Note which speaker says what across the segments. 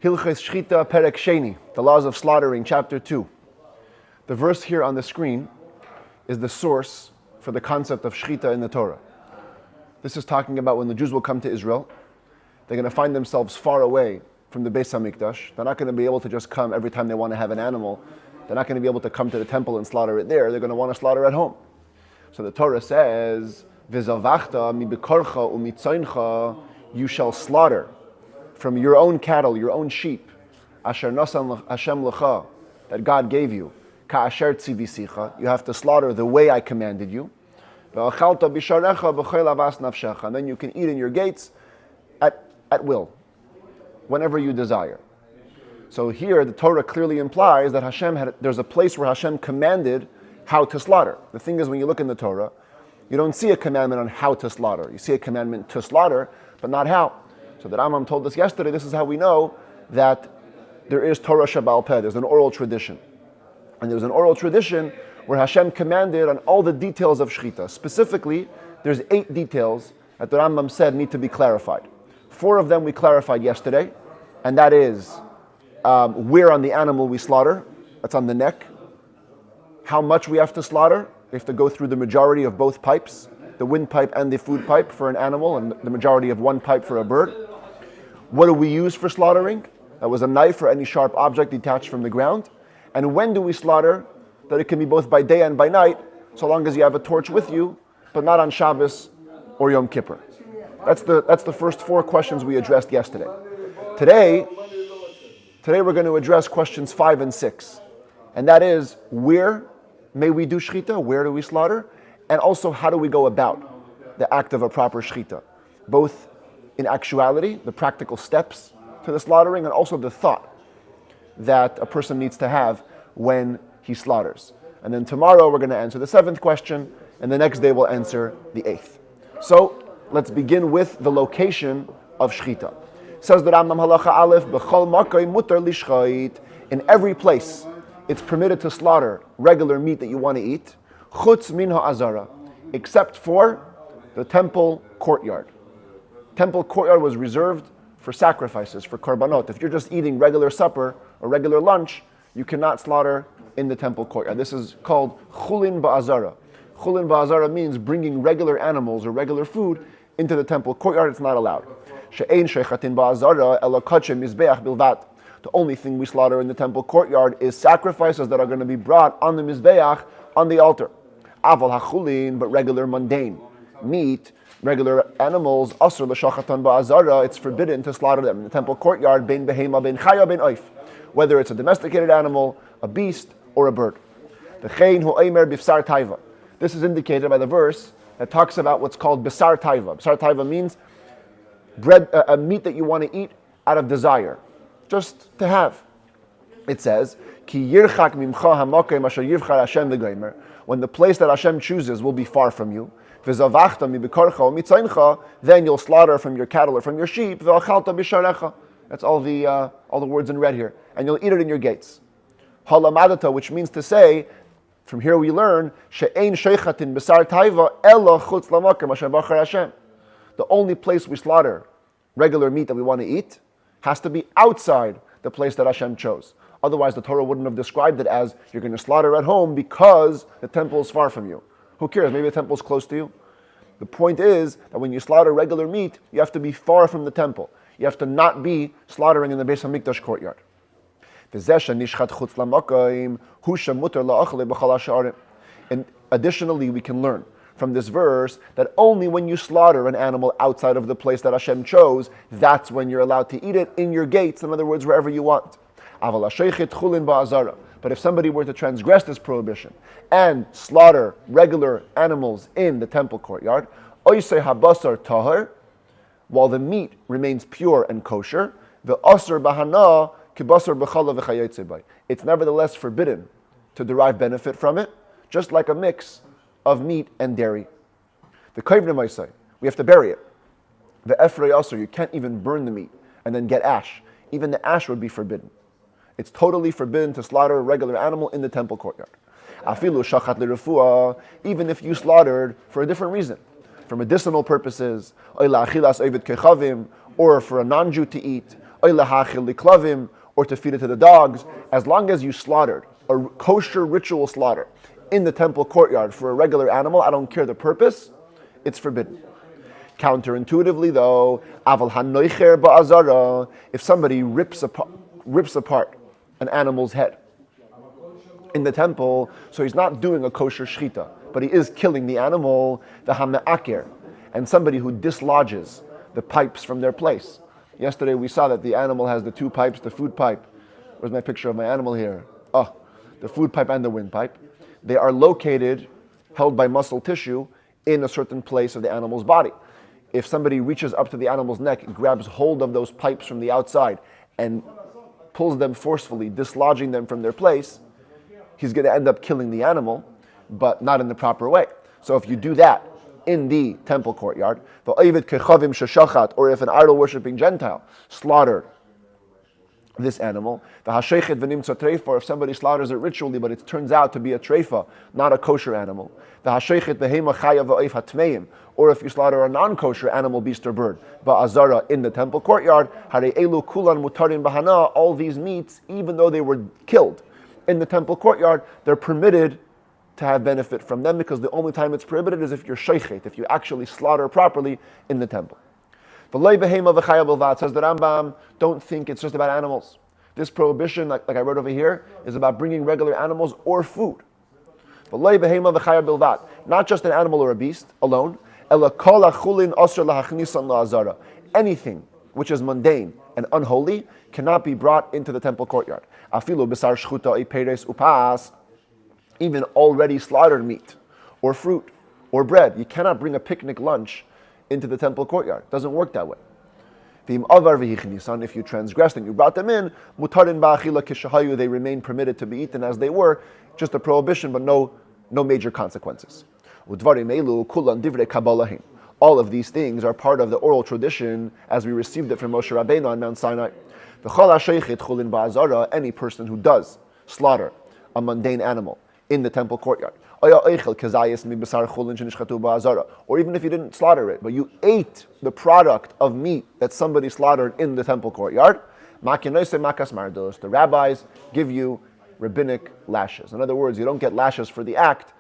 Speaker 1: Hilchos Shechitah Perek Sheni, the laws of slaughtering, chapter 2. The verse here on the screen is the source for the concept of Shechitah in the Torah. This is talking about when the Jews will come to Israel. They're going to find themselves far away from the Beis HaMikdash. They're not going to be able to just come every time they want to have an animal. They're not going to be able to come to the temple and slaughter it there. They're going to want to slaughter at home. So the Torah says, V'zavachta mi bekorcha umitzaincha, you shall slaughter from your own cattle, your own sheep, asher nasan Hashem lecha, that God gave you, ka'asher tzivisicha, you have to slaughter the way I commanded you. Ve'achalta bisharecha b'chol avas nafshecha, and then you can eat in your gates at will, whenever you desire. So here the Torah clearly implies that there's a place where Hashem commanded how to slaughter. The thing is, when you look in the Torah, you don't see a commandment on how to slaughter. You see a commandment to slaughter, but not how. So the Rambam told us yesterday, this is how we know that there is Torah Sheba'al Peh, there's an oral tradition. And there's an oral tradition where Hashem commanded on all the details of Shechitah. Specifically, there's 8 details that the Rambam said need to be clarified. 4 of them we clarified yesterday, and that is where on the animal we slaughter, that's on the neck, how much we have to slaughter, we have to go through the majority of both pipes, the windpipe and the food pipe for an animal, and the majority of one pipe for a bird. What do we use for slaughtering? That was a knife or any sharp object detached from the ground. And when do we slaughter? That it can be both by day and by night, so long as you have a torch with you, but not on Shabbos or Yom Kippur. That's the first 4 questions we addressed yesterday. Today we're going to address questions 5 and 6. And that is, where may we do Shechitah? Where do we slaughter? And also, how do we go about the act of a proper Shechitah? Both in actuality, the practical steps to the slaughtering, and also the thought that a person needs to have when he slaughters. And then tomorrow we're going to answer the 7th question, and the next day we'll answer the 8th. So, let's begin with the location of Shechitah. Says the Rambam Halacha Aleph, B'chol makom mutar lishchait. In every place, it's permitted to slaughter regular meat that you want to eat, chutz min ha'azara, except for the temple courtyard. Temple courtyard was reserved for sacrifices, for korbanot. If you're just eating regular supper or regular lunch, you cannot slaughter in the temple courtyard. This is called chulin ba'azara. Chulin ba'azara means bringing regular animals or regular food into the temple courtyard. It's not allowed. She'ein shechatin ba'azara ela kache mizbeach bilvat. The only thing we slaughter in the temple courtyard is sacrifices that are going to be brought on the mizbeach, on the altar. Aval hachulin, but regular mundane meat, regular animals, asr l'shachatan ba'azara, it's forbidden to slaughter them in the temple courtyard, bein behema, bein chaya, bein oif, whether it's a domesticated animal, a beast, or a bird. The chein hu eimer b'fsar taiva. This is indicated by the verse that talks about what's called b'sar taiva. B'sar taiva means bread, a meat that you want to eat out of desire, just to have. It says, Ki yirchak mimcha hamakom asher yivchar Hashem v'gomer. When the place that Hashem chooses will be far from you, v'zavachta mi bekorcha umitzaincha, then you'll slaughter from your cattle or from your sheep, v'achalta bisharecha. That's all the words in red here, and you'll eat it in your gates. Halamadata, which means to say, from here we learn, she'ein shechatin b'sar taiva ela chutz lamakom asher bachar Hashem. The only place we slaughter regular meat that we want to eat has to be outside the place that Hashem chose. Otherwise, the Torah wouldn't have described it as you're going to slaughter at home because the temple is far from you. Who cares? Maybe the temple is close to you. The point is that when you slaughter regular meat, you have to be far from the temple. You have to not be slaughtering in the Beis HaMikdash courtyard. And additionally, we can learn from this verse that only when you slaughter an animal outside of the place that Hashem chose, that's when you're allowed to eat it in your gates, in other words, wherever you want. But if somebody were to transgress this prohibition and slaughter regular animals in the temple courtyard, while the meat remains pure and kosher, it's nevertheless forbidden to derive benefit from it, just like a mix of meat and dairy. The kayvne, we have to bury it. The efrei asur, you can't even burn the meat and then get ash. Even the ash would be forbidden. It's totally forbidden to slaughter a regular animal in the temple courtyard. Afilu shachat l'refuah, even if you slaughtered for a different reason, for medicinal purposes, or for a non-Jew to eat, or to feed it to the dogs. As long as you slaughtered a kosher ritual slaughter in the temple courtyard for a regular animal, I don't care the purpose, it's forbidden. Counterintuitively though, aval hanoicher ba'azara, if somebody rips apart an animal's head in the temple, so he's not doing a kosher shechitah, but he is killing the animal, the hame'aker, and somebody who dislodges the pipes from their place. Yesterday we saw that the animal has the two pipes, the food pipe. Where's my picture of my animal here? Oh, the food pipe and the windpipe. They are located, held by muscle tissue, in a certain place of the animal's body. If somebody reaches up to the animal's neck, grabs hold of those pipes from the outside, and pulls them forcefully, dislodging them from their place, he's going to end up killing the animal, but not in the proper way. So if you do that in the temple courtyard, or if an idol-worshipping Gentile slaughtered this animal, or if somebody slaughters it ritually, but it turns out to be a treifa, not a kosher animal, or if you slaughter a non-kosher animal, beast or bird, in the temple courtyard, all these meats, even though they were killed in the temple courtyard, they're permitted to have benefit from them, because the only time it's prohibited is if you're shechit, if you actually slaughter properly in the temple. Says the Rambam, don't think it's just about animals. This prohibition, like I wrote over here, is about bringing regular animals or food. Not just an animal or a beast alone. Anything which is mundane and unholy cannot be brought into the temple courtyard. Even already slaughtered meat or fruit or bread. You cannot bring a picnic lunch into the temple courtyard. It doesn't work that way. If you transgressed and you brought them in, they remain permitted to be eaten as they were, just a prohibition, but no major consequences. All of these things are part of the oral tradition as we received it from Moshe Rabbeinu on Mount Sinai. Any person who does slaughter a mundane animal in the temple courtyard, or even if you didn't slaughter it, but you ate the product of meat that somebody slaughtered in the temple courtyard, the rabbis give you rabbinic lashes. In other words, you don't get lashes for the act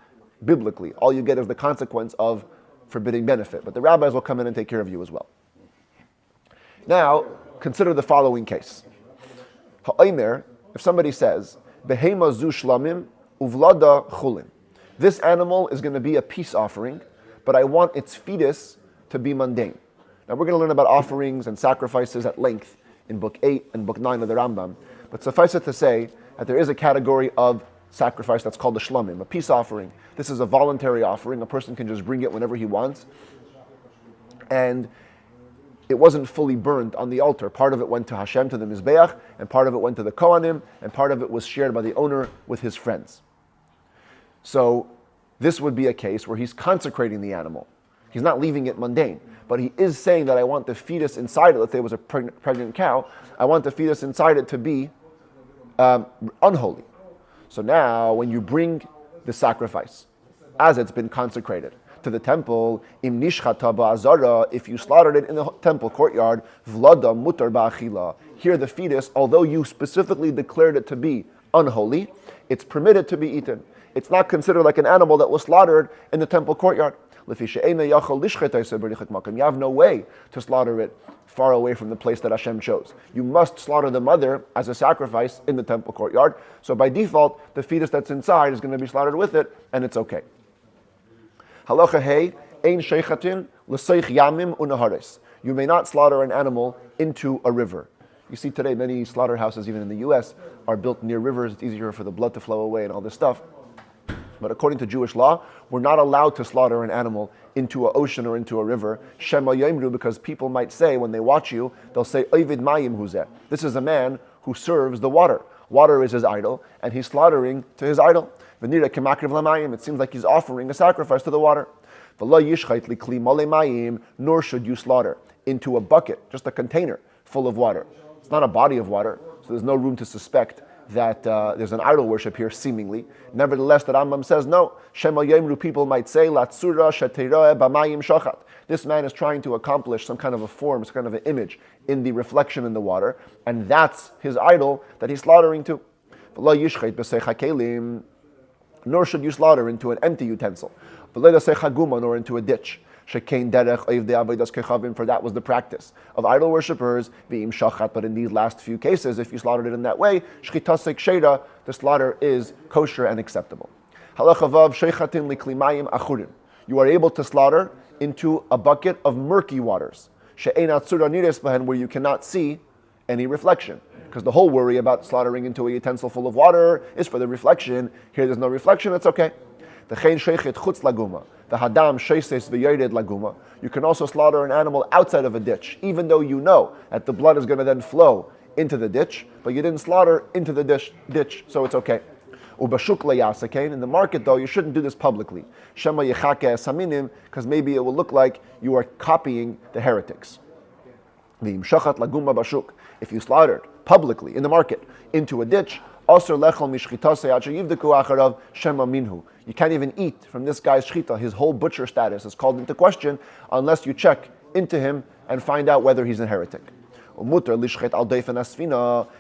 Speaker 1: biblically. All you get is the consequence of forbidding benefit. But the rabbis will come in and take care of you as well. Now, consider the following case. If somebody says, Behema zu shlamim uvlada chulin. This animal is going to be a peace offering, but I want its fetus to be mundane. Now we're going to learn about offerings and sacrifices at length in Book 8 and Book 9 of the Rambam. But suffice it to say that there is a category of sacrifice that's called the shlamim, a peace offering. This is a voluntary offering. A person can just bring it whenever he wants. And it wasn't fully burned on the altar. Part of it went to Hashem, to the Mizbeach, and part of it went to the Kohanim, and part of it was shared by the owner with his friends. So this would be a case where he's consecrating the animal. He's not leaving it mundane, but he is saying that I want the fetus inside it, let's say it was a pregnant cow, I want the fetus inside it to be unholy. So now when you bring the sacrifice, as it's been consecrated, to the temple, im nishchata ba'azara, if you slaughtered it in the temple courtyard, vlada mutar ba'achila, here the fetus, although you specifically declared it to be unholy, it's permitted to be eaten. It's not considered like an animal that was slaughtered in the temple courtyard. You have no way to slaughter it far away from the place that Hashem chose. You must slaughter the mother as a sacrifice in the temple courtyard. So by default, the fetus that's inside is going to be slaughtered with it, and it's okay. Halacha hey, ein shechatin l'seich yamim unahares. You may not slaughter an animal into a river. You see today many slaughterhouses, even in the U.S., are built near rivers. It's easier for the blood to flow away and all this stuff. But according to Jewish law, we're not allowed to slaughter an animal into an ocean or into a river. Shema Yomru, because people might say, when they watch you, they'll say, Ovid Mayim Huzeh. This is a man who serves the water. Water is his idol, and he's slaughtering to his idol. V'nira kemakriv lamayim. It seems like he's offering a sacrifice to the water. V'lo yishchait likli mole mayim. Nor should you slaughter into a bucket, just a container full of water. It's not a body of water, so there's no room to suspect that there's an idol worship here, seemingly. Nevertheless, the Rambam says, no, Shema Yemru, people might say, Latsura Sheteiroeh B'mayim Shachat. This man is trying to accomplish some kind of a form, some kind of an image in the reflection in the water, and that's his idol that he's slaughtering to. Nor should you slaughter into an empty utensil, nor into a ditch. For that was the practice of idol worshippers, but in these last few cases, if you slaughtered it in that way, Shechitah, the slaughter is kosher and acceptable. You are able to slaughter into a bucket of murky waters, where you cannot see any reflection. Because the whole worry about slaughtering into a utensil full of water is for the reflection. Here there's no reflection, it's okay. The hadam sheises v'yored laguma. You can also slaughter an animal outside of a ditch, even though you know that the blood is going to then flow into the ditch, but you didn't slaughter into the ditch, so it's okay. Ubashuk leyasakein. In the market, though, you shouldn't do this publicly. Shema yechake esaminim, because maybe it will look like you are copying the heretics. V'im shachat laguma bashuk. If you slaughtered publicly in the market into a ditch, aser lechol mishchitase acher yivdeku acharav shema minhu. You can't even eat from this guy's shechita. His whole butcher status is called into question unless you check into him and find out whether he's a heretic.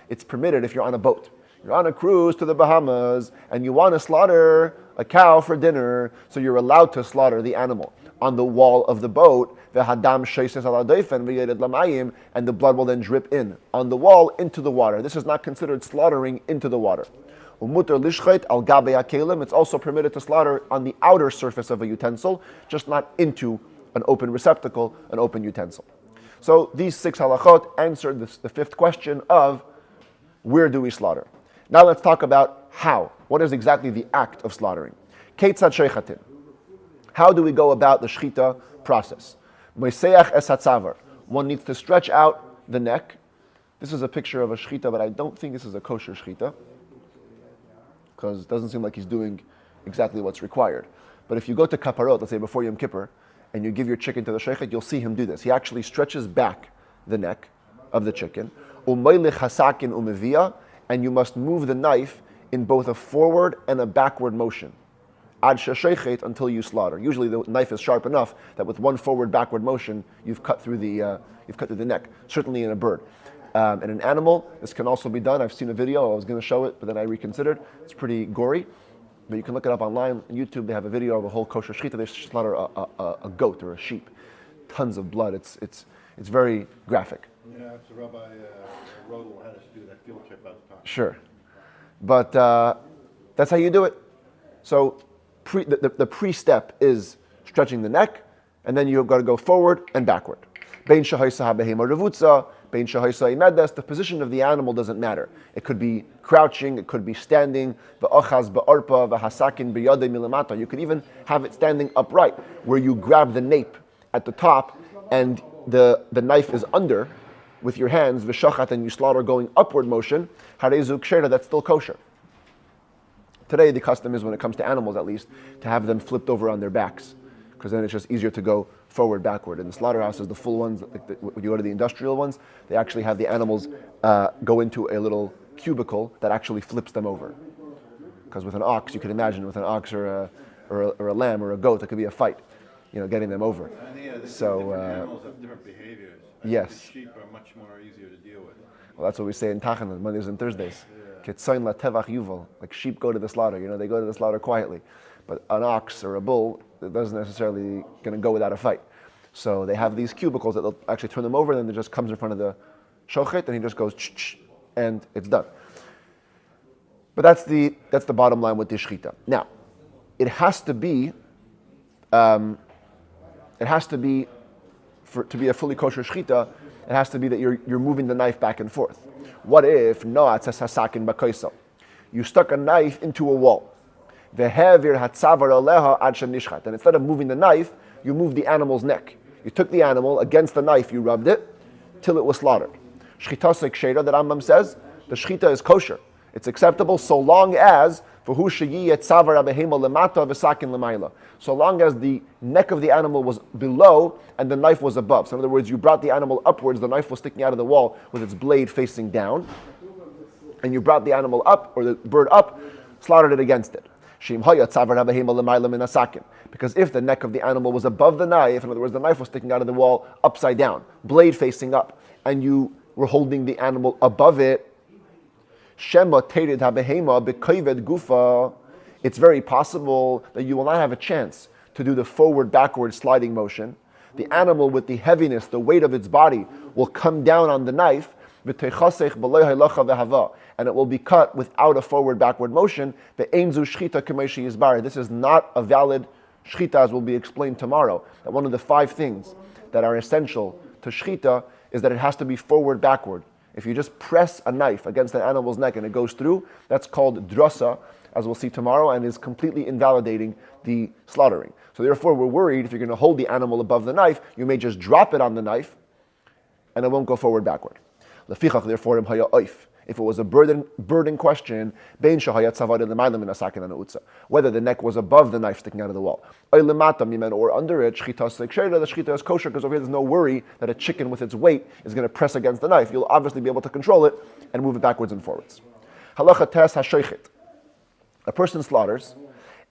Speaker 1: It's permitted if you're on a boat. You're on a cruise to the Bahamas and you want to slaughter a cow for dinner, so you're allowed to slaughter the animal on the wall of the boat, and the blood will then drip in on the wall into the water. This is not considered slaughtering into the water. It's also permitted to slaughter on the outer surface of a utensil, just not into an open receptacle, an open utensil. So these 6 halachot answered the 5th question of where do we slaughter. Now let's talk about how. What is exactly the act of slaughtering? Keitzad shechatin. How do we go about the shechita process? Moiseach es hatzavar. One needs to stretch out the neck. This is a picture of a shechita, but I don't think this is a kosher shechita, because it doesn't seem like he's doing exactly what's required. But if you go to kaparot, let's say before Yom Kippur, and you give your chicken to the shechet, you'll see him do this. He actually stretches back the neck of the chicken. Umaylich hasakin umevia, and you must move the knife in both a forward and a backward motion. Ad sheshechet, until you slaughter. Usually the knife is sharp enough that with one forward backward motion you've cut through the neck. Certainly in a bird. In an animal, this can also be done. I've seen a video. I was going to show it, but then I reconsidered. It's pretty gory, but you can look it up online on YouTube. They have a video of a whole kosher shechita. They slaughter a goat or a sheep. Tons of blood. It's very graphic.
Speaker 2: Yeah, it's Rabbi Rodel had us do that field trip out of time.
Speaker 1: Sure, but that's how you do it. So the pre-step is stretching the neck, and then you've got to go forward and backward. Bein shahaisa habehema revutza, bein shahaisa imedes. The position of the animal doesn't matter. It could be crouching, it could be standing. V'ochaz ba'arpa v'hasakin b'yadei milamata. You could even have it standing upright, where you grab the nape at the top, and the knife is under with your hands, v'shachat, and you slaughter going upward motion. Harezu kshera, that's still kosher. Today, the custom is, when it comes to animals at least, to have them flipped over on their backs, because then it's just easier to go forward, backward. In the slaughterhouses, the full ones, when you go to the industrial ones, they actually have the animals go into a little cubicle that actually flips them over. Because with an ox, you can imagine, with an ox or a lamb or a goat, it could be a fight, getting them over.
Speaker 2: Different animals have different behaviors.
Speaker 1: Yes.
Speaker 2: The sheep are much more easier to deal with.
Speaker 1: Well, that's what we say in Tachan, Mondays and Thursdays. Ketzain la tevach yuval. Like sheep go to the slaughter, they go to the slaughter quietly. But an ox or a bull, it doesn't necessarily going to go without a fight. So they have these cubicles that they'll actually turn them over, and then it just comes in front of the shochet, and he just goes, and it's done. But that's the bottom line with the shechita. Now, it has to be to be a fully kosher shechita. It has to be that you're moving the knife back and forth. What if you stuck a knife into a wall? And instead of moving the knife, you moved the animal's neck. You took the animal against the knife, you rubbed it till it was slaughtered. Shechitah kshera, that Rambam says, the shechita is kosher. It's acceptable so long as so long as the neck of the animal was below and the knife was above. So in other words, you brought the animal upwards, the knife was sticking out of the wall with its blade facing down. and you brought the animal up, or the bird up, slaughtered it against it. Because if the neck of the animal was above the knife, in other words, the knife was sticking out of the wall upside down, blade facing up, and you were holding the animal above it, it's very possible that you will not have a chance to do the forward-backward sliding motion. The animal, with the heaviness, the weight of its body, will come down on the knife, and it will be cut without a forward-backward motion. This is not a valid shechita, as will be explained tomorrow. That one of the 5 things that are essential to shechita is that it has to be forward-backward. If you just press a knife against an animal's neck and it goes through, that's called drasa, as we'll see tomorrow, and is completely invalidating the slaughtering. So therefore, we're worried if you're going to hold the animal above the knife, you may just drop it on the knife, and it won't go forward-backward. Lefichach, therefore, if it was a bird in question, whether the neck was above the knife sticking out of the wall, or under it, the shechita is kosher, because over here there's no worry that a chicken with its weight is going to press against the knife. You'll obviously be able to control it and move it backwards and forwards. Halacha tes hashechit. A person slaughters,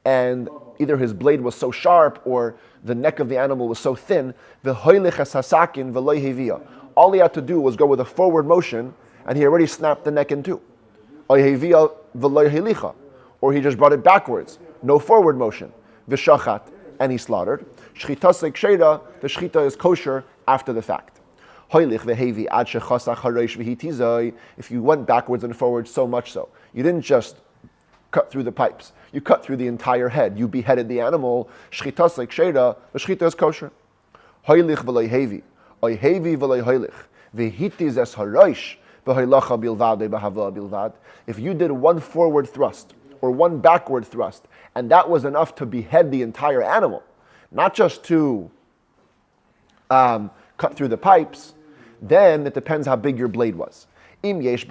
Speaker 1: and either his blade was so sharp or the neck of the animal was so thin, all he had to do was go with a forward motion, and he already snapped the neck in two. Or he just brought it backwards, no forward motion. V'shachat, and he slaughtered. Shechitah, the shechita is kosher after the fact. If you went backwards and forwards so much so, you didn't just cut through the pipes, you cut through the entire head, you beheaded the animal, shechitah the shechita is kosher. If you did one forward thrust or one backward thrust, and that was enough to behead the entire animal, not just to cut through the pipes, then it depends how big your blade was. If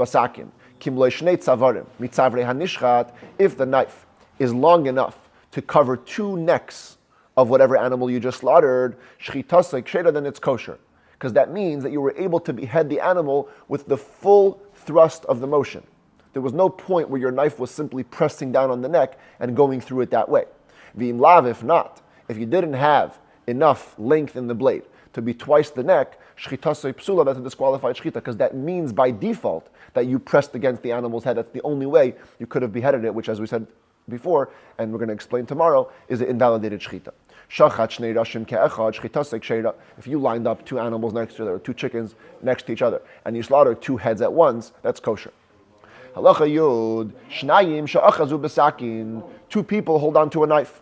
Speaker 1: the knife is long enough to cover 2 necks of whatever animal you just slaughtered, then it's kosher. Because that means that you were able to behead the animal with the full thrust of the motion. There was no point where your knife was simply pressing down on the neck and going through it that way. If not, if you didn't have enough length in the blade to be twice the neck, shechitah psula, that's a disqualified shechita, because that means by default that you pressed against the animal's head. That's the only way you could have beheaded it, which, as we said before, and we're going to explain tomorrow, is an invalidated shechita. If you lined up 2 animals next to each other, or 2 chickens next to each other, and you slaughtered 2 heads at once, that's kosher. Halacha yud, shnayim she'achazu b'sakin. 2 people hold on to a knife.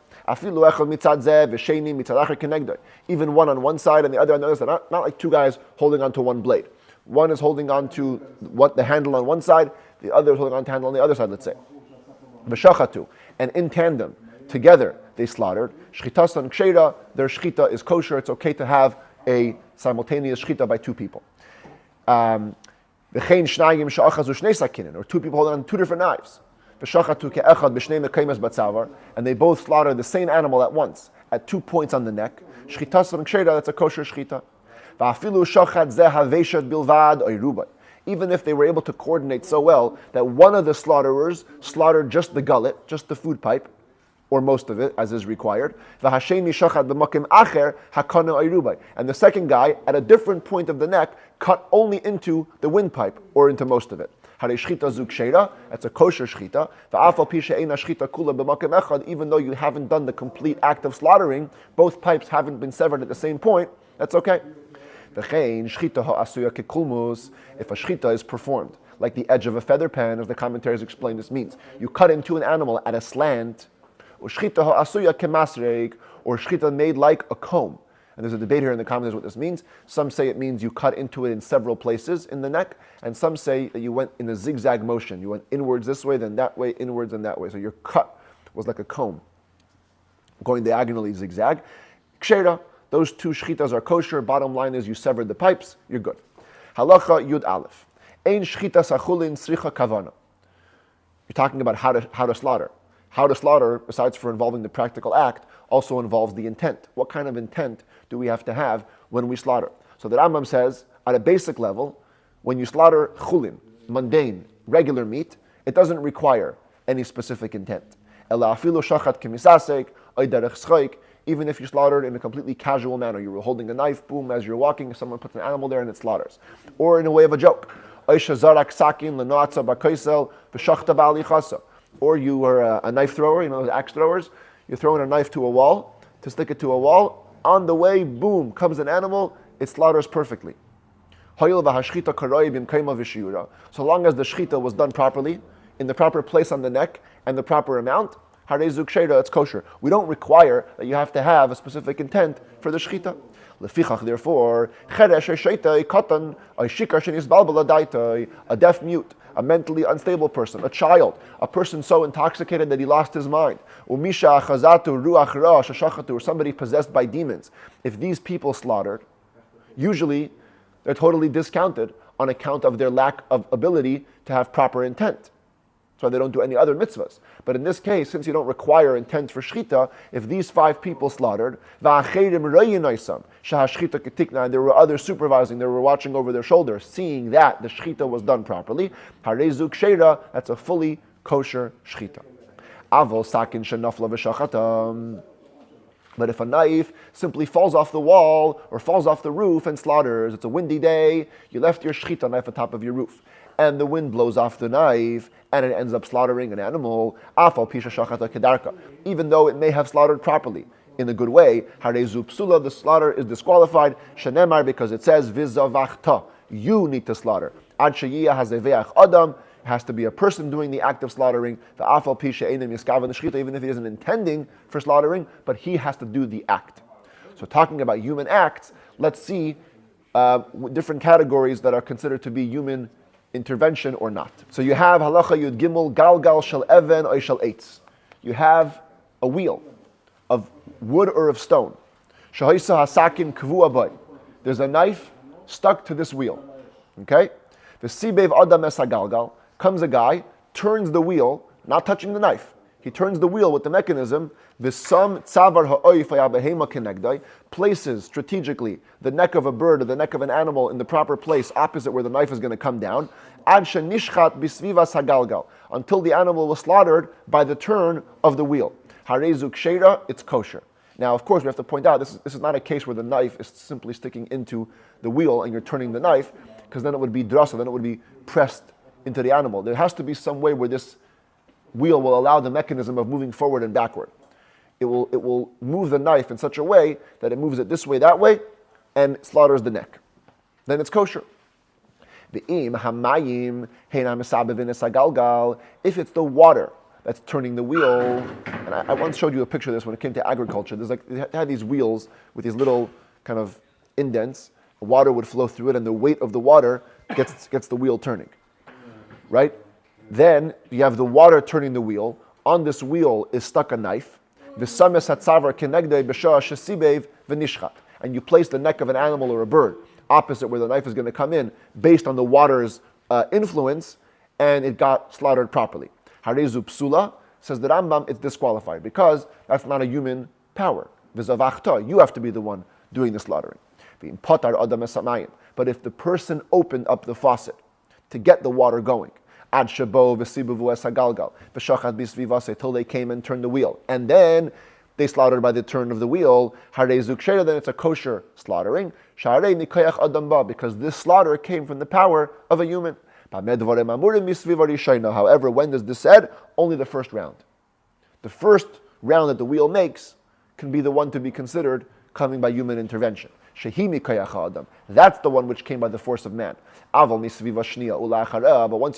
Speaker 1: Even one on one side and the other on the other side. Not like 2 guys holding on to one blade. One is holding on to the handle on one side, the other is holding on to the handle on the other side, let's say. B'shachatu. And in tandem, together, they slaughtered. Shechitah and ksheira, their shechita is kosher. It's okay to have a simultaneous shechita by 2 people. Or 2 people holding on 2 different knives. And they both slaughtered the same animal at once, at 2 points on the neck. Shechitah and ksheira, that's a kosher shechita. Even if they were able to coordinate so well that one of the slaughterers slaughtered just the gullet, just the food pipe, or most of it, as is required. And the second guy, at a different point of the neck, cut only into the windpipe, or into most of it. That's a kosher shechita. Even though you haven't done the complete act of slaughtering, both pipes haven't been severed at the same point, that's okay. If a shechita is performed like the edge of a feather pen, as the commentaries explain this means, you cut into an animal at a slant, or shechita made like a comb. And there's a debate here in the commentaries what this means. Some say it means you cut into it in several places in the neck, and some say that you went in a zigzag motion. You went inwards this way, then that way, inwards and that way. So your cut was like a comb, going diagonally zigzag. Ksheira, those 2 shechitas are kosher. Bottom line is you severed the pipes, you're good. Halacha Yud Aleph. Ein shechita sachulin sricha kavana. You're talking about how to slaughter. How to slaughter, besides for involving the practical act, also involves the intent. What kind of intent do we have to have when we slaughter? So the Rambam says, at a basic level, when you slaughter chulin, mundane, regular meat, it doesn't require any specific intent. Even if you slaughtered in a completely casual manner, you were holding a knife, boom, as you're walking, someone puts an animal there and it slaughters. Or in a way of a joke. Or you were a knife thrower, those axe throwers, you're throwing a knife to a wall, to stick it to a wall, on the way, boom, comes an animal, it slaughters perfectly. So long as the shechita was done properly, in the proper place on the neck, and the proper amount, it's kosher. We don't require that you have to have a specific intent for the shechita. Therefore, a deaf mute, a mentally unstable person, a child, a person so intoxicated that he lost his mind, or somebody possessed by demons. If these people slaughtered, usually they're totally discounted on account of their lack of ability to have proper intent. So they don't do any other mitzvahs. But in this case, since you don't require intent for shechita, if these 5 people slaughtered, and there were others supervising, they were watching over their shoulder, seeing that the shechita was done properly, that's a fully kosher shechita. But if a knife simply falls off the wall or falls off the roof and slaughters, it's a windy day, you left your shechita knife on top of your roof, and the wind blows off the knife, and it ends up slaughtering an animal, even though it may have slaughtered properly, in a good way, the slaughter is disqualified, because it says, you need to slaughter. It has to be a person doing the act of slaughtering, even if he isn't intending for slaughtering, but he has to do the act. So talking about human acts, let's see different categories that are considered to be human intervention or not. So you have halacha yud gimel galgal shel even oy shel eitz. You have a wheel of wood or of stone. Shahoisa hasakin kvu aboy. There's a knife stuck to this wheel. Okay? The sibev adam es hagalgal. Comes a guy, turns the wheel, not touching the knife. He turns the wheel with the mechanism. Visam tzavar ha'oif hayabehema kenegdai, places strategically the neck of a bird or the neck of an animal in the proper place opposite where the knife is going to come down. Ad shenishchat bisvivas hagalgal, until the animal was slaughtered by the turn of the wheel. Harezuk sheira, it's kosher. Now, of course, we have to point out this is not a case where the knife is simply sticking into the wheel and you're turning the knife, because then it would be drasa, then it would be pressed into the animal. There has to be some way where this wheel will allow the mechanism of moving forward and backward. It will move the knife in such a way that it moves it this way, that way, and slaughters the neck. Then it's kosher. If it's the water that's turning the wheel, and I once showed you a picture of this when it came to agriculture. They had these wheels with these little kind of indents. Water would flow through it, and the weight of the water gets the wheel turning. Right? Then you have the water turning the wheel. On this wheel is stuck a knife. And you place the neck of an animal or a bird opposite where the knife is going to come in based on the water's influence, and it got slaughtered properly. Harezu psula, says the Rambam, it's disqualified because that's not a human power. You have to be the one doing the slaughtering. But if the person opened up the faucet to get the water going, ad shabo v'sibuvu es hagalgal v'shachat bisvivase, till they came and turned the wheel, and then they slaughtered by the turn of the wheel, harezuk sheira, then it's a kosher slaughtering, sharei nikoyach adam ba, because this slaughter came from the power of a human. However, when does this said? Only the first round. The first round that the wheel makes can be the one to be considered coming by human intervention. That's the one which came by the force of man. But once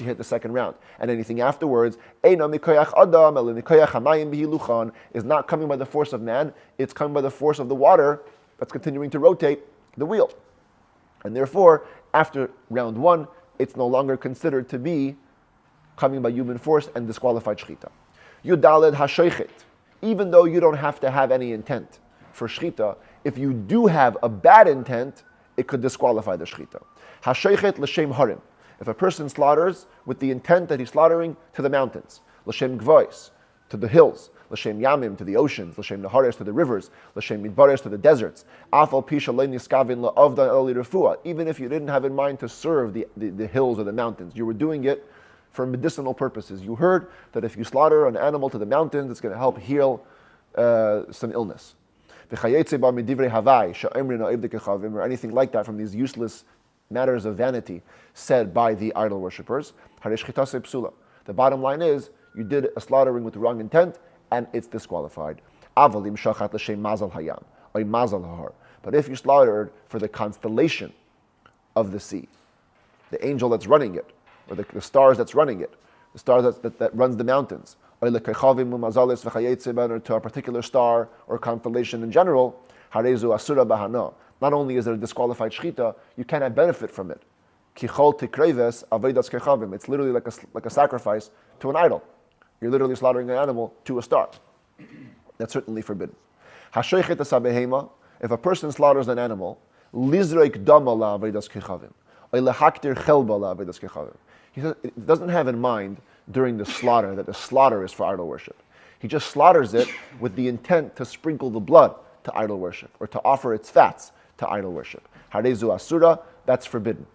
Speaker 1: you hit the second round, and anything afterwards, is not coming by the force of man, it's coming by the force of the water that's continuing to rotate the wheel. And therefore, after round 1, it's no longer considered to be coming by human force and disqualified shechita. Yudaled hashoichet, even though you don't have to have any intent for shechita, if you do have a bad intent, it could disqualify the shechita. Hashoichet l'shem harim. If a person slaughters with the intent that he's slaughtering to the mountains, l'shem gvois, to the hills, l'shem yamim, to the oceans, l'shem nahares, to the rivers, l'shem midbares, to the deserts. Afal pisha lo niskavin la'avdan eli refuah. Even if you didn't have in mind to serve the hills or the mountains, you were doing it for medicinal purposes. You heard that if you slaughter an animal to the mountains, it's going to help heal some illness. Or anything like that from these useless matters of vanity said by the idol worshippers. The bottom line is, you did a slaughtering with the wrong intent, and it's disqualified. But if you slaughtered for the constellation of the sea, the angel that's running it, or the stars that's running it, the stars that runs the mountains, or to a particular star or constellation in general, not only is it a disqualified shechita, you cannot benefit from it. It's literally like a sacrifice to an idol. You're literally slaughtering an animal to a star. That's certainly forbidden. If a person slaughters an animal, he doesn't have in mind during the slaughter that the slaughter is for idol worship. He just slaughters it with the intent to sprinkle the blood to idol worship, or to offer its fats to idol worship. Harezu asura, that's forbidden.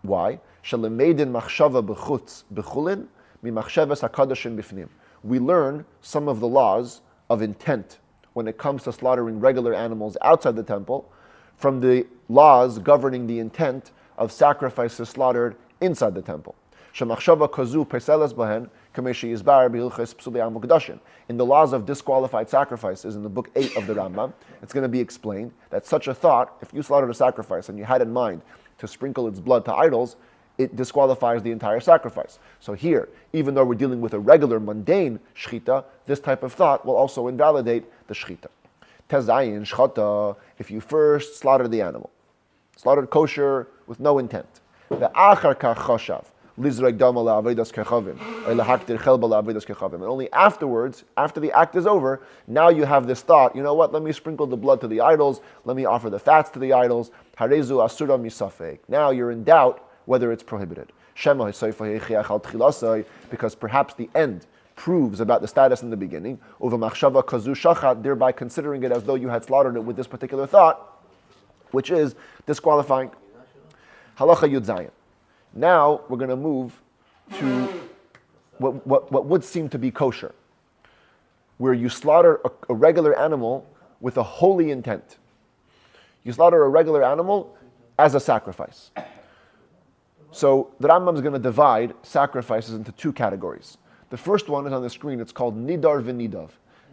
Speaker 1: Why? We learn some of the laws of intent when it comes to slaughtering regular animals outside the temple from the laws governing the intent of sacrifices slaughtered inside the temple. In the laws of disqualified sacrifices, in the book 8 of the Rambam, it's going to be explained that such a thought, if you slaughtered a sacrifice and you had in mind to sprinkle its blood to idols, it disqualifies the entire sacrifice. So here, even though we're dealing with a regular, mundane shechita, this type of thought will also invalidate the shechita. Tezayin shchata, if you first slaughtered the animal, slaughtered kosher with no intent. The achar kach chashav, lizrek dama la'avedas kechavim, or lahaktir chelba la'avedas kechavim. And only afterwards, after the act is over, now you have this thought, you know what, let me sprinkle the blood to the idols, let me offer the fats to the idols. Harezu asura misafek. Now you're in doubt whether it's prohibited. Because perhaps the end proves about the status in the beginning, thereby considering it as though you had slaughtered it with this particular thought, which is disqualifying. Halacha Yud Zayin. Now we're going to move to what would seem to be kosher, where you slaughter a regular animal with a holy intent. You slaughter a regular animal as a sacrifice. So the Rambam is going to divide sacrifices into two categories. The first one is on the screen. It's called nidar v'nidav.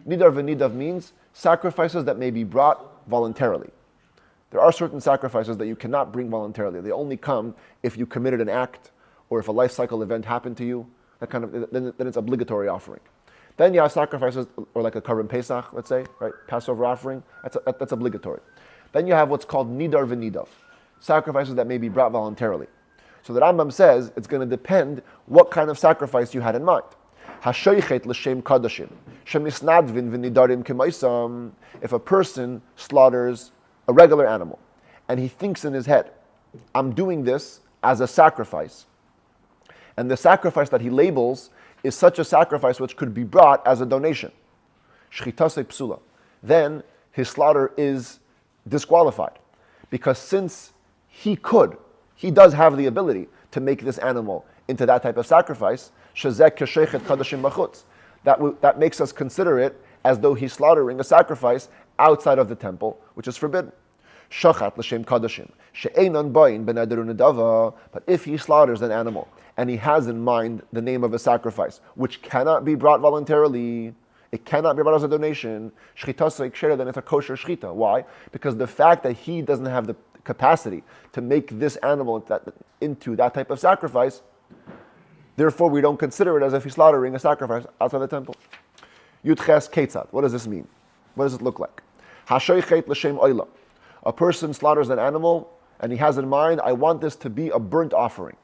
Speaker 1: Nidar v'nidav means sacrifices that may be brought voluntarily. There are certain sacrifices that you cannot bring voluntarily. They only come if you committed an act or if a life cycle event happened to you. That kind of then it's obligatory offering. Then you have sacrifices, or like a Karim Pesach, let's say, right? Passover offering. That's obligatory. Then you have what's called nidar v'nidav, sacrifices that may be brought voluntarily. So the Rambam says it's going to depend what kind of sacrifice you had in mind. If a person slaughters a regular animal and he thinks in his head, I'm doing this as a sacrifice, and the sacrifice that he labels is such a sacrifice which could be brought as a donation, Shechitah psula, then his slaughter is disqualified. Because since he does have the ability to make this animal into that type of sacrifice, that makes us consider it as though he's slaughtering a sacrifice outside of the temple, which is forbidden. But if he slaughters an animal and he has in mind the name of a sacrifice, which cannot be brought voluntarily, it cannot be brought as a donation, then it's a kosher shechita. Why? Because the fact that he doesn't have the capacity to make this animal into that type of sacrifice, therefore we don't consider it as if he's slaughtering a sacrifice outside the temple. Yudches Ketzad. What does this mean? What does it look like? Hashoichet l'shem oila. A person slaughters an animal and he has in mind, I want this to be a burnt offering.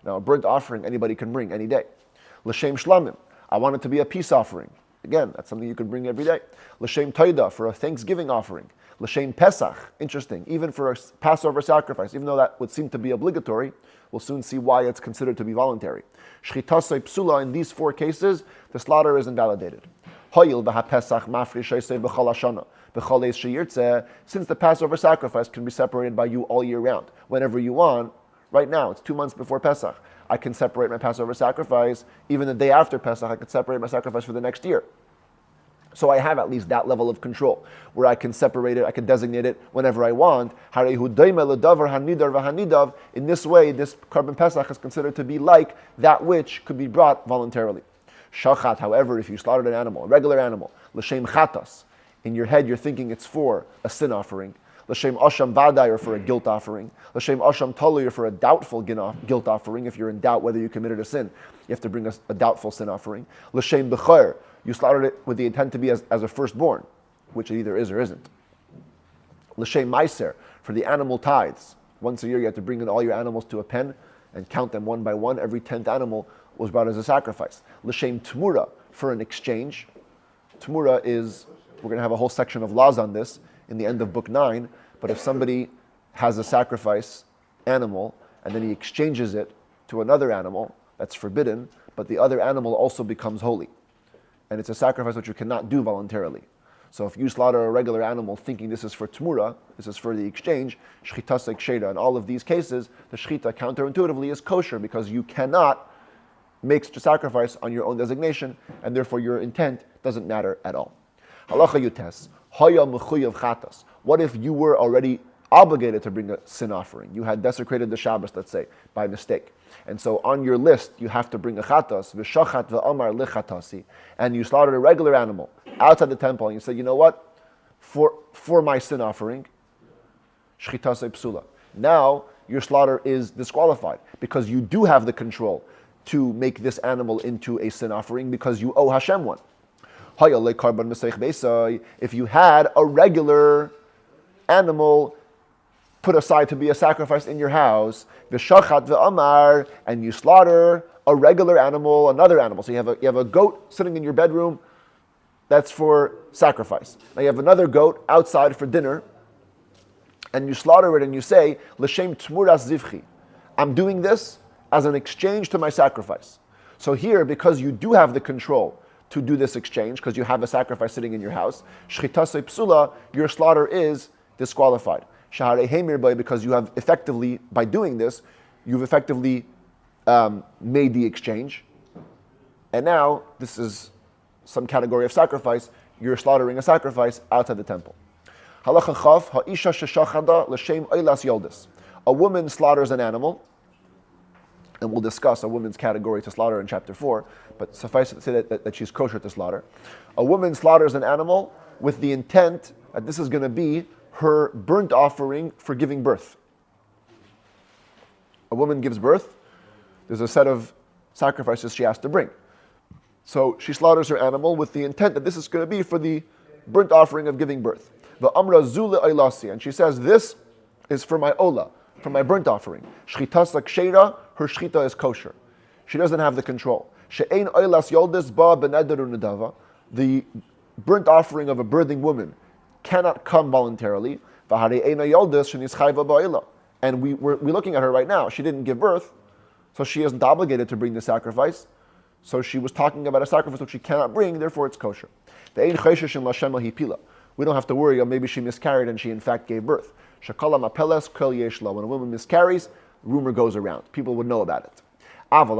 Speaker 1: Now, a burnt offering anybody can bring any day. L'shem shlamim. I want it to be a peace offering. Again, that's something you can bring every day. L'shem toida, for a Thanksgiving offering. L'shem Pesach, interesting, even for a Passover sacrifice, even though that would seem to be obligatory, we'll soon see why it's considered to be voluntary. Shechitah psula, in these four cases, the slaughter is invalidated. Hoyil v'ha-pesach mafri sheisei b'chol hashana. B'chol eis sheyirtzeh. Since the Passover sacrifice can be separated by you all year round, whenever you want. Right now, it's 2 months before Pesach. I can separate my Passover sacrifice. Even the day after Pesach, I could separate my sacrifice for the next year. So I have at least that level of control, where I can separate it, I can designate it whenever I want. In this way, this carbon Pesach is considered to be like that which could be brought voluntarily. Shachat, however, if you slaughtered an animal, a regular animal, l'shem chatas, in your head you're thinking it's for a sin offering. L'shem asham vaday, or for a guilt offering. L'shem asham talui, or for a doubtful guilt offering. If you're in doubt whether you committed a sin, you have to bring a doubtful sin offering. L'shem b'chor, you slaughtered it with the intent to be as a firstborn, which it either is or isn't. L'shem meiser, for the animal tithes. Once a year you have to bring in all your animals to a pen and count them one by one. Every 10th animal was brought as a sacrifice. L'shem tmura, for an exchange. Tmura is, we're going to have a whole section of laws on this in the end of book 9, but if somebody has a sacrifice animal and then he exchanges it to another animal, that's forbidden, but the other animal also becomes holy. And it's a sacrifice which you cannot do voluntarily. So if you slaughter a regular animal thinking this is for tmura, this is for the exchange, shechitah ksheda. In all of these cases, the shechitah counterintuitively is kosher because you cannot make such a sacrifice on your own designation, and therefore your intent doesn't matter at all. Halacha yutes, haya mechuyav chatas. What if you were already obligated to bring a sin offering? You had desecrated the Shabbos, let's say, by mistake. And so on your list, you have to bring a chatas, v'shachat v'amar lichatasi, and you slaughtered a regular animal outside the temple, and you said, you know what? For my sin offering, shchitase psula. Now, your slaughter is disqualified, because you do have the control to make this animal into a sin offering, because you owe Hashem one. If you had a regular animal put aside to be a sacrifice in your house, v'shachat v'amar, and you slaughter a regular animal, another animal. So you have a goat sitting in your bedroom, that's for sacrifice. Now you have another goat outside for dinner, and you slaughter it and you say, l'shem tmuras zivchi, I'm doing this as an exchange to my sacrifice. So here, because you do have the control to do this exchange, because you have a sacrifice sitting in your house, shchitase psula, your slaughter is disqualified. Shaharei heimir bay, because you have effectively, by doing this, you've effectively made the exchange. And now, this is some category of sacrifice, you're slaughtering a sacrifice outside the temple. Halacha chav, ha'isha sheshachada l'shem oilas yoldis. A woman slaughters an animal, and we'll discuss a woman's category to slaughter in chapter 4, but suffice it to say that she's kosher to slaughter. A woman slaughters an animal with the intent that this is going to be her burnt offering for giving birth. A woman gives birth, there's a set of sacrifices she has to bring. So she slaughters her animal with the intent that this is going to be for the burnt offering of giving birth. V'amra zule oilasi, and she says, this is for my ola, for my burnt offering. Shchitasa ksheda, her shchita is kosher. She doesn't have the control. She'ein oilas yoldis ba benederu nedava. The burnt offering of a birthing woman cannot come voluntarily. V'harei eina yoldis shenischayva ba'ila. And we're looking at her right now. She didn't give birth, so she isn't obligated to bring the sacrifice. So she was talking about a sacrifice which she cannot bring, therefore it's kosher. We don't have to worry, maybe she miscarried and she in fact gave birth. When a woman miscarries, rumor goes around. People would know about it. But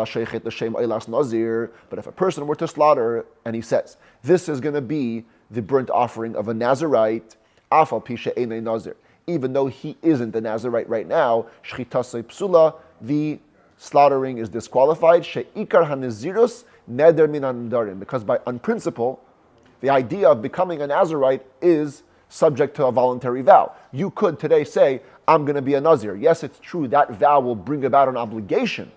Speaker 1: if a person were to slaughter and he says, this is going to be the burnt offering of a Nazirite, even though he isn't a Nazirite right now, the slaughtering is disqualified. Because on principle, the idea of becoming a Nazirite is subject to a voluntary vow. You could today say, I'm going to be a Nazir. Yes, it's true, that vow will bring about an obligation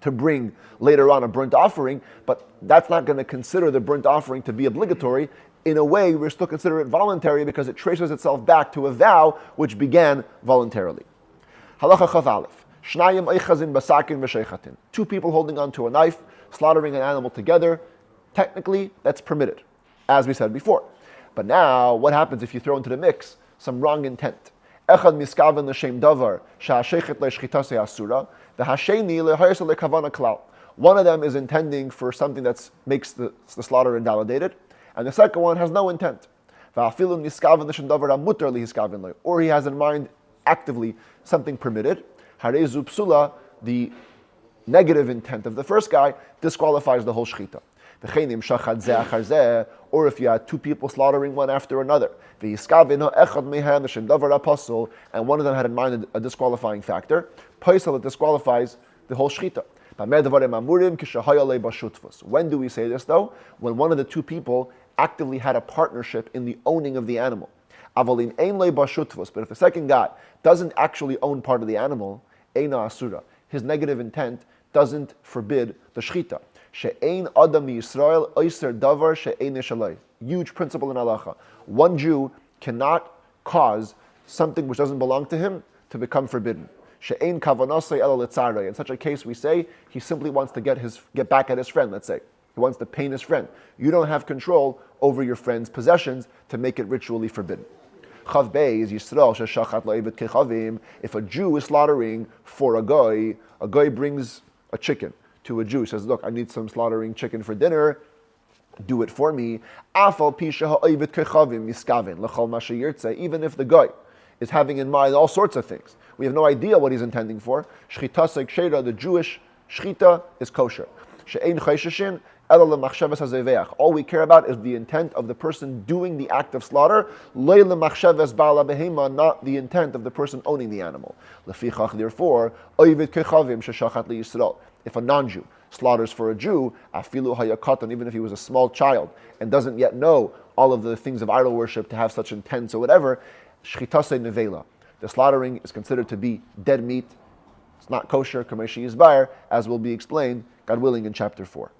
Speaker 1: to bring later on a burnt offering, but that's not going to consider the burnt offering to be obligatory. In a way, we're still consider it voluntary because it traces itself back to a vow which began voluntarily. Halacha Chav Aleph. Shnayim eichazin basakin v'shechatin. Two people holding onto a knife, slaughtering an animal together. Technically, that's permitted, as we said before. But now, what happens if you throw into the mix some wrong intent? Echad miskaven l'shem davar sha'ashechet le'shchitase asura v'hasheni le'hayes le'kavana klal. One of them is intending for something that makes the slaughter invalidated, and the second one has no intent. Or he has in mind actively something permitted. The negative intent of the first guy disqualifies the whole Shechitah. Or if you had two people slaughtering one after another, and one of them had in mind a disqualifying factor, it disqualifies the whole Shechitah. When do we say this though? When one of the two people actively had a partnership in the owning of the animal. But if the second guy doesn't actually own part of the animal, his negative intent doesn't forbid the Shechitah. Huge principle in halacha. One Jew cannot cause something which doesn't belong to him to become forbidden. In such a case, we say he simply wants to get back at his friend. Let's say he wants to pain his friend. You don't have control over your friend's possessions to make it ritually forbidden. If a Jew is slaughtering for a guy brings a chicken to a Jew. He says, look, I need some slaughtering chicken for dinner. Do it for me. Even if the guy is having in mind all sorts of things. We have no idea what he's intending for. The Jewish Shechitah is kosher. All we care about is the intent of the person doing the act of slaughter, not the intent of the person owning the animal. Therefore, if a non-Jew slaughters for a Jew, even if he was a small child and doesn't yet know all of the things of idol worship to have such intent or whatever, Shechitase nevela. The slaughtering is considered to be dead meat. It's not kosher, as will be explained, God willing, in chapter 4.